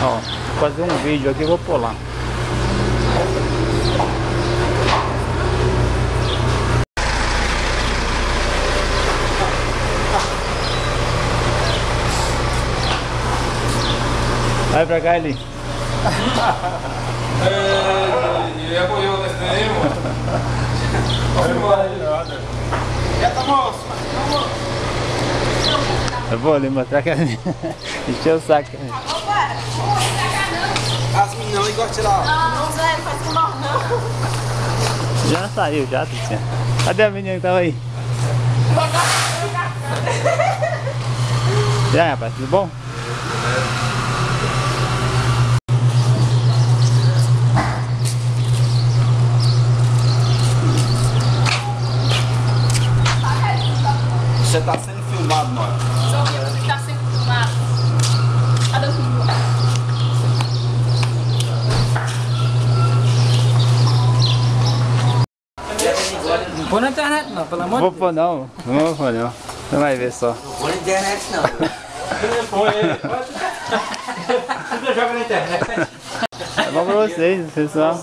Ó, vou fazer um vídeo aqui e vou pular. Vai pra cá, Eli. Eu apoiou nesse daí, mano. Eu vou ali mostrar que encheu o saco. As meninas ali gostam de tirar. Não, Zé, não faz com nós não. Já saiu, já, Tizinha. Cadê a menina que tava aí? E aí, rapaz, tudo bom? Você tá sendo filmado, mano. Só que tá sendo filmado. Cadê o filme? Não põe na internet não, pelo amor de Vou Deus. pôr não, não vou pôr não. Você vai ver só. Não põe na internet não. Põe ele. Você joga na internet. É bom pra vocês, pessoal.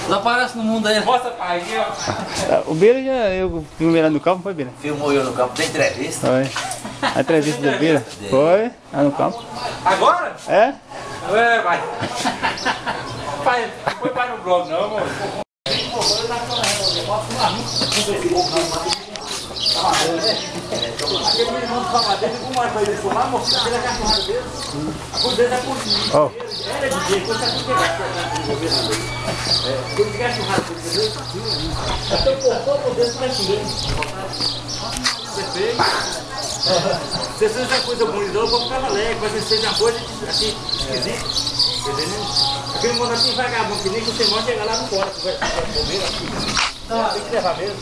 Não aparece no mundo aí. Mostra pra aqui, ó. O Bira já, eu filmei lá no campo, foi, Bira? Filmou eu no campo, tem entrevista. Foi. A entrevista do Bira? Foi, lá no campo. Agora? É? É, vai. Pai, não foi para no blog, não, amor. Aquele menino do Salvador, como é pra ele fumar, a mocinha dele é cachorrada dele. A coisa dele é por cima. Ó, Era de dia, quando você não quando tiver churrasco, entendeu? Então, cortou por dentro da xingueira. Você fez? Se você fez uma coisa bonita, eu vou ficar alegre, mas se fez uma coisa assim, esquisita. Entendeu? Aquele mundo assim vagabundo, que nem que você mora, chegar lá não pode. Você vai comer aqui. Não, tem que levar mesmo.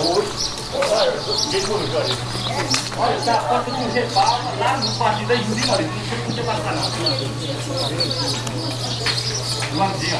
Oi. Olha, tá a porta de um reparo lá no partido da Júlia, olha, não tem passar não. Igualzinho, ó.